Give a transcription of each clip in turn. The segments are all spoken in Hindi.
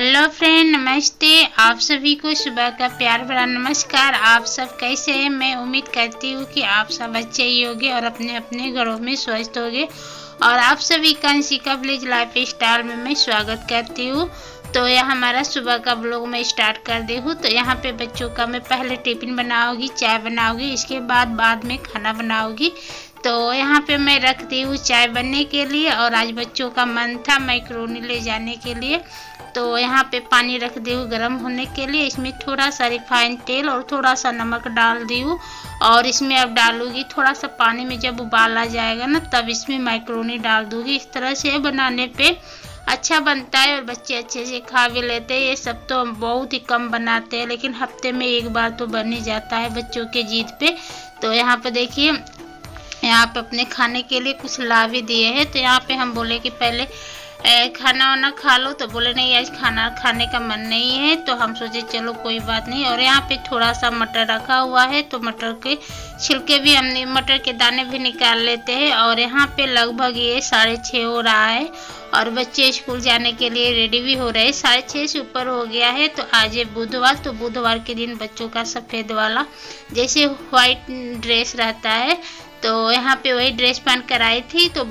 हेलो फ्रेंड, नमस्ते। आप सभी को सुबह का प्यार भरा नमस्कार। आप सब कैसे हैं? मैं उम्मीद करती हूँ कि आप सब अच्छे ही होंगे और अपने अपने घरों में स्वस्थ होंगे। और आप सभी का अंशिका विलेज लाइफ स्टाइल में मैं स्वागत करती हूँ। तो यह हमारा सुबह का ब्लॉग मैं स्टार्ट कर दी हूँ। तो यहाँ पे बच्चों का मैं पहले टिफिन बनाऊँगी, चाय बनाऊँगी, इसके बाद में खाना बनाऊँगी। तो यहाँ पे मैं रखती हूँ चाय बनने के लिए। और आज बच्चों का मन था मैक्रोनी ले जाने के लिए, तो यहाँ पे पानी रख दी हूँ गर्म होने के लिए। इसमें थोड़ा सा रिफाइंड तेल और थोड़ा सा नमक डाल दी हूँ। और इसमें अब डालूंगी थोड़ा सा पानी में, जब उबाल आ जाएगा ना तब इसमें मैक्रोनी डाल दूंगी। इस तरह से बनाने पे अच्छा बनता है और बच्चे अच्छे से खा भी लेते हैं। ये सब तो हम बहुत ही कम बनाते हैं, लेकिन हफ्ते में एक बार तो बन ही जाता है बच्चों के जिद पे। तो यहाँ पे देखिए, यहाँ पे अपने खाने के लिए कुछ ला भी दिए हैं। तो यहाँ पे हम बोले कि पहले खाना वाना खा लो, तो बोले नहीं आज खाना खाने का मन नहीं है। तो हम सोचे चलो कोई बात नहीं। और यहाँ पे थोड़ा सा मटर रखा हुआ है, तो मटर के छिलके भी हमने, मटर के दाने भी निकाल लेते हैं। और यहाँ पे लगभग ये 6:30 हो रहा है और बच्चे स्कूल जाने के लिए रेडी भी हो रहे हैं। 6:30 से ऊपर हो गया है। तो आज है बुधवार, तो बुधवार के दिन बच्चों का सफ़ेद वाला जैसे व्हाइट ड्रेस रहता है, तो यहाँ पे वही ड्रेस पहन कर आई थी। तो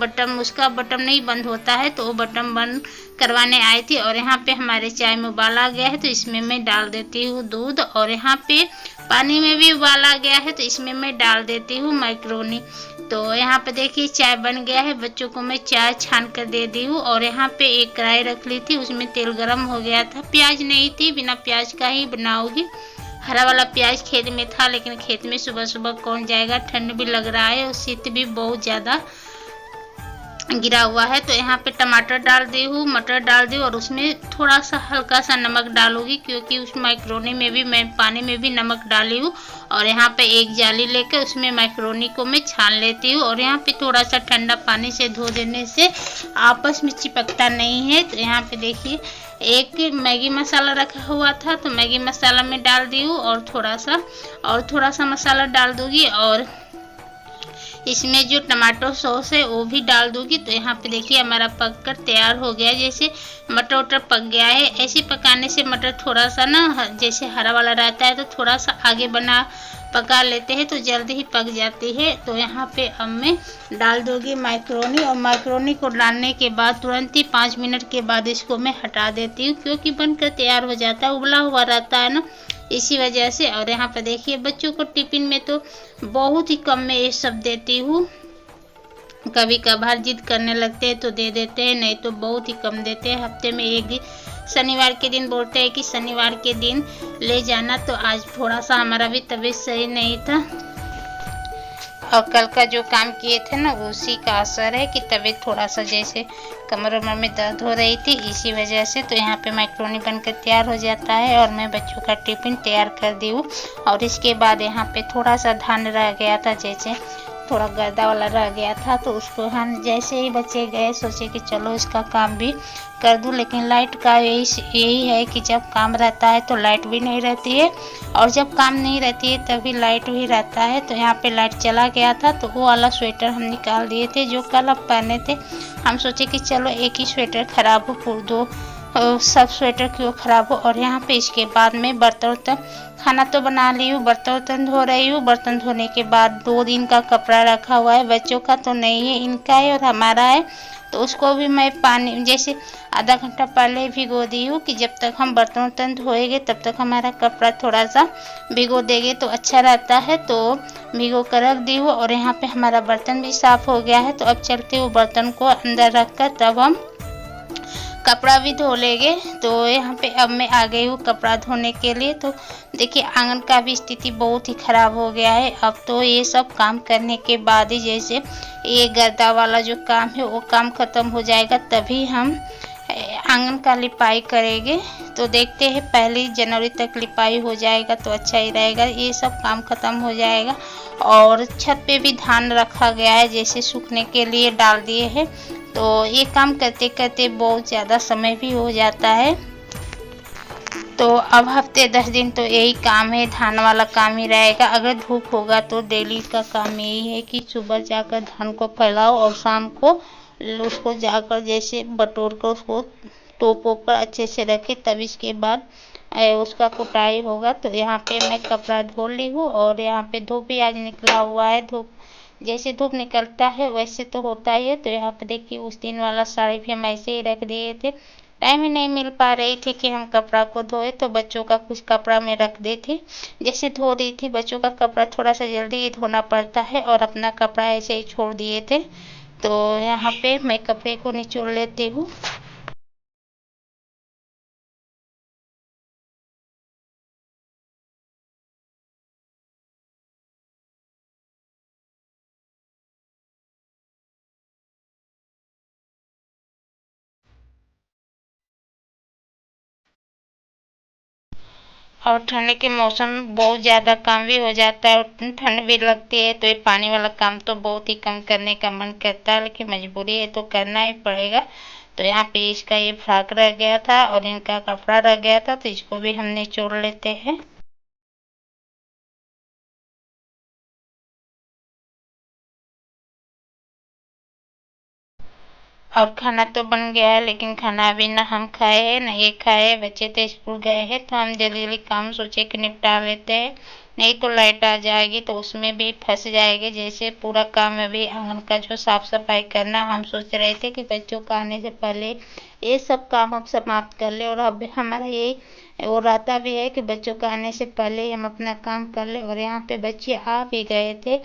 उसका बटन नहीं बंद होता है, तो वो बटन बंद करवाने आई थी। और यहाँ पे हमारे चाय में उबाल आ गया है, तो इसमें मैं डाल देती हूँ दूध। और यहाँ पे पानी में भी उबाल आ गया है, तो इसमें मैं डाल देती हूँ मैक्रोनी। तो यहाँ पे देखिए चाय बन गया है। बच्चों को मैं चाय छान कर दे दी हूँ। और यहाँ पे एक कढ़ाई रख ली थी, उसमें तेल गर्म हो गया था। प्याज नहीं थी, बिना प्याज का ही बनाऊंगी। हरा वाला प्याज खेत में था, लेकिन खेत में सुबह सुबह कौन जाएगा, ठंड भी लग रहा है और शीत भी बहुत ज़्यादा गिरा हुआ है। तो यहाँ पे टमाटर डाल दी हूँ, मटर डाल दी और उसमें थोड़ा सा हल्का सा नमक डालूंगी, क्योंकि उस मैक्रोनी में भी मैं पानी में भी नमक डाली हूँ। और यहाँ पे एक जाली लेकर उसमें मैक्रोनी को मैं छान लेती हूँ। और यहाँ पे थोड़ा सा ठंडा पानी से धो देने से आपस में चिपकता नहीं है। तो यहाँ पे देखिए एक मैगी मसाला रखा हुआ था, तो मैगी मसाला में डाल दी हूँ और थोड़ा सा मसाला डाल दूंगी। और इसमें जो टमाटो सॉस है वो भी डाल दूंगी। तो यहाँ पे देखिए हमारा पक कर तैयार हो गया। जैसे मटर वटर पक गया है, ऐसे पकाने से मटर थोड़ा सा ना जैसे हरा वाला रहता है, तो थोड़ा सा आगे पका लेते हैं तो जल्दी ही पक जाती है। तो यहाँ पे अब मैं डाल दूंगी मैक्रोनी। और मैक्रोनी को डालने के बाद तुरंत ही 5 मिनट के बाद इसको मैं हटा देती हूँ, क्योंकि बनकर तैयार हो जाता है, उबला हुआ रहता है ना, इसी वजह से। और यहाँ पे देखिए बच्चों को टिफिन में तो बहुत ही कम में ये सब देती हूँ। कभी कभार जिद करने लगते हैं तो दे देते हैं, नहीं तो बहुत ही कम देते हैं। हफ्ते में एक दिन, शनिवार के दिन बोलते हैं कि शनिवार के दिन ले जाना। तो आज थोड़ा सा हमारा भी तबीयत सही नहीं था और कल का जो काम किए थे ना उसी का असर है कि तबीयत थोड़ा सा जैसे कमर उमर में दर्द हो रही थी, इसी वजह से। तो यहाँ पे मैक्रोनी बनकर तैयार हो जाता है और मैं बच्चों का टिफिन तैयार कर दी हूँ। और इसके बाद यहाँ पे थोड़ा सा धान रह गया था, जैसे थोड़ा गर्दा वाला रह गया था, तो उसको हम जैसे ही बच्चे गए सोचे कि चलो इसका काम भी कर दूं। लेकिन लाइट का यही है कि जब काम रहता है तो लाइट भी नहीं रहती है, और जब काम नहीं रहती है तभी लाइट भी रहता है। तो यहाँ पे लाइट चला गया था, तो वो वाला स्वेटर हम निकाल दिए थे जो कल आप पहने थे। हम सोचे कि चलो एक ही स्वेटर खराब हो, पूर दो सब स्वेटर क्यों खराब हो। और यहाँ पे इसके बाद में बर्तन खाना तो बना ली हूँ, बर्तन धो रही हूँ। बर्तन धोने के बाद 2 दिन का कपड़ा रखा हुआ है, बच्चों का तो नहीं है, इनका है और हमारा है। तो उसको भी मैं पानी जैसे आधा घंटा पहले भिगो दी हूँ कि जब तक हम बर्तन धोएंगे तब तक हमारा कपड़ा थोड़ा सा भिगो देंगे तो अच्छा रहता है। तो भिगो कर रख दी हूँ। और यहाँ पे हमारा बर्तन भी साफ हो गया है। तो अब चलते हुए बर्तन को अंदर रख कर तब हम कपड़ा भी धो लेंगे। तो यहाँ पे अब मैं आ गई हूँ कपड़ा धोने के लिए। तो देखिए आंगन का भी स्थिति बहुत ही ख़राब हो गया है। अब तो ये सब काम करने के बाद ही, जैसे ये गर्दा वाला जो काम है वो काम ख़त्म हो जाएगा, तभी हम आंगन का लिपाई करेंगे। तो देखते हैं 1 जनवरी तक लिपाई हो जाएगा तो अच्छा ही रहेगा, ये सब काम ख़त्म हो जाएगा। और छत पे भी धान रखा गया है, जैसे सूखने के लिए डाल दिए हैं। तो ये काम करते करते बहुत ज़्यादा समय भी हो जाता है। तो अब हफ्ते 10 दिन तो यही काम है, धान वाला काम ही रहेगा। अगर धूप होगा तो डेली का काम यही है कि सुबह जाकर धान को फैलाओ और शाम को उसको जाकर जैसे बटोर कर उसको टोप पर अच्छे से रखे, तब इसके बाद उसका कुटाई होगा। तो यहाँ पे मैं कपड़ा धो ली हूँ और यहाँ पे धूप भी आज निकला हुआ है। धूप जैसे धूप निकलता है वैसे तो होता ही है। तो यहाँ पे देखिए उस दिन वाला साड़ी भी हम ऐसे ही रख दिए थे, टाइम ही नहीं मिल पा रही थी कि हम कपड़ा को धोए, तो बच्चों का कुछ कपड़ा में रख दी थी। जैसे धो दी थी, बच्चों का कपड़ा थोड़ा सा जल्दी ही धोना पड़ता है और अपना कपड़ा ऐसे ही छोड़ दिए थे। तो यहाँ पे मैं कपड़े को निचोड़ लेती हूँ। और ठंड के मौसम में बहुत ज़्यादा काम भी हो जाता है और ठंड भी लगती है, तो ये पानी वाला काम तो बहुत ही कम करने का मन करता है, लेकिन मजबूरी है तो करना ही पड़ेगा। तो यहाँ पे इसका ये फ्रॉक रह गया था और इनका कपड़ा रह गया था, तो इसको भी हम निचोड़ लेते हैं। और खाना तो बन गया है, लेकिन खाना अभी ना हम खाए हैं ना ये खाए हैं। बच्चे तो स्कूल गए हैं, तो हम जल्दी जल्दी काम सोचे कि निपटा लेते हैं, नहीं तो लाइट आ जाएगी तो उसमें भी फंस जाएगी। जैसे पूरा काम अभी आंगन का जो साफ सफाई करना, हम सोच रहे थे कि बच्चों का आने से पहले ये सब काम हम समाप्त कर ले, और अब हमारा यही वो रहता भी है कि बच्चों का आने से पहले हम अपना काम कर ले। और यहाँ पे बच्चे आ भी गए थे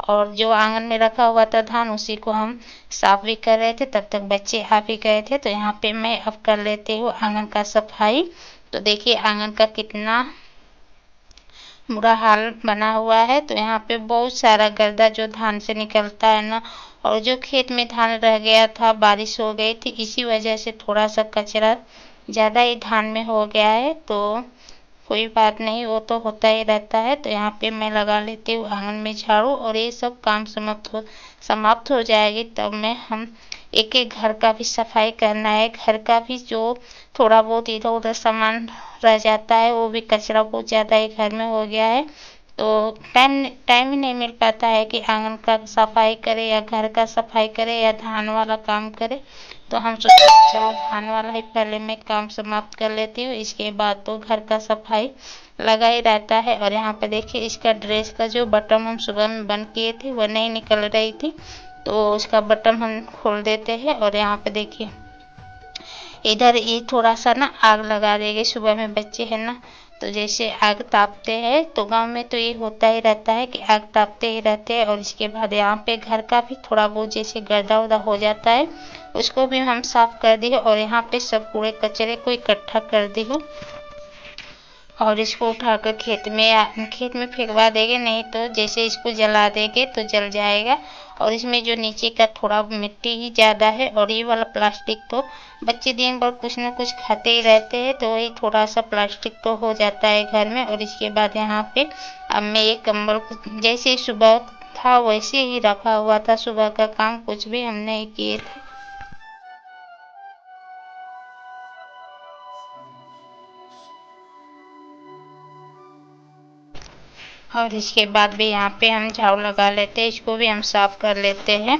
और जो आंगन में रखा हुआ था धान, उसी को हम साफ भी कर रहे थे, तब तक बच्चे आ भी गए थे। तो यहाँ पे मैं अब कर लेती हूँ आंगन का सफाई। तो देखिए आंगन का कितना बुरा हाल बना हुआ है। तो यहाँ पे बहुत सारा गर्दा जो धान से निकलता है ना, और जो खेत में धान रह गया था, बारिश हो गई थी, इसी वजह से थोड़ा सा कचरा ज़्यादा ही धान में हो गया है। तो कोई बात नहीं, वो तो होता ही रहता है। तो यहाँ पे मैं लगा लेती हूँ आंगन में झाड़ू, और ये सब काम समाप्त हो जाएगी तब मैं हम एक एक घर का भी सफाई करना है। घर का भी जो थोड़ा बहुत इधर उधर सामान रह जाता है, वो भी कचरा बहुत ज़्यादा ही घर में हो गया है। तो टाइम टाइम ही नहीं मिल पाता है कि आंगन का सफाई करे या घर का सफाई करे या धान वाला काम करे। तो हम सोचे चलो धान वाला ही पहले मैं काम समाप्त कर लेती हूँ, इसके बाद तो घर का सफाई लगा ही रहता है। और यहाँ पे देखिए इसका ड्रेस का जो बटन हम सुबह में बंद किए थे वो नहीं निकल रही थी, तो उसका बटन हम खोल देते हैं। और यहाँ पे देखिए इधर ये थोड़ा सा ना आग लगा देंगे, सुबह में बच्चे हैं ना, तो जैसे आग तापते हैं, तो गांव में तो ये होता ही रहता है कि आग तापते ही रहते हैं। और इसके बाद यहाँ पे घर का भी थोड़ा बहुत जैसे गर्दा उदा हो जाता है, उसको भी हम साफ कर दिए। और यहाँ पे सब कूड़े कचरे को इकट्ठा कर दी हूँ और इसको उठाकर खेत में फेंकवा देंगे, नहीं तो जैसे इसको जला देंगे तो जल जाएगा। और इसमें जो नीचे का थोड़ा मिट्टी ही ज़्यादा है, और ये वाला प्लास्टिक तो बच्चे दिन भर कुछ ना कुछ खाते ही रहते हैं, तो वही थोड़ा सा प्लास्टिक तो हो जाता है घर में। और इसके बाद यहाँ पे अब मैं एक कंबल को जैसे सुबह था वैसे ही रखा हुआ था, सुबह का काम कुछ भी हम नहीं किए थे। और इसके बाद भी यहाँ पे हम झाड़ू लगा लेते हैं, इसको भी हम साफ कर लेते हैं।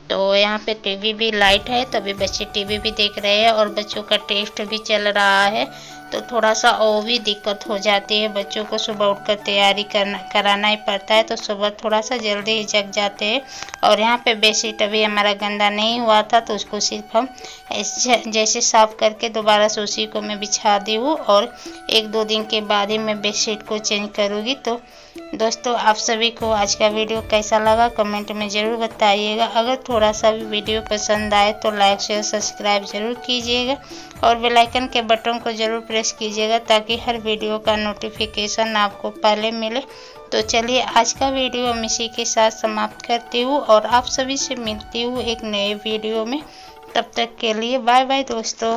तो यहाँ पे टीवी भी लाइट है, तभी बच्चे टीवी भी देख रहे हैं और बच्चों का टेस्ट भी चल रहा है, तो थोड़ा सा और भी दिक्कत हो जाती है। बच्चों को सुबह उठकर तैयारी कराना ही पड़ता है, तो सुबह थोड़ा सा जल्दी ही जग जाते हैं। और यहाँ पे बेडशीट अभी हमारा गंदा नहीं हुआ था, तो उसको सिर्फ हम जैसे साफ करके दोबारा से उसी को मैं बिछा दी हूँ, और एक दो दिन के बाद ही मैं बेडशीट को चेंज करूँगी। तो दोस्तों आप सभी को आज का वीडियो कैसा लगा कमेंट में ज़रूर बताइएगा। अगर थोड़ा सा भी वीडियो पसंद आए तो लाइक शेयर सब्सक्राइब जरूर कीजिएगा, और बेल आइकन के बटन को ज़रूर प्रेस कीजिएगा, ताकि हर वीडियो का नोटिफिकेशन आपको पहले मिले। तो चलिए आज का वीडियो हम इसी के साथ समाप्त करती हूँ, और आप सभी से मिलती हूँ एक नए वीडियो में। तब तक के लिए बाय बाय दोस्तों।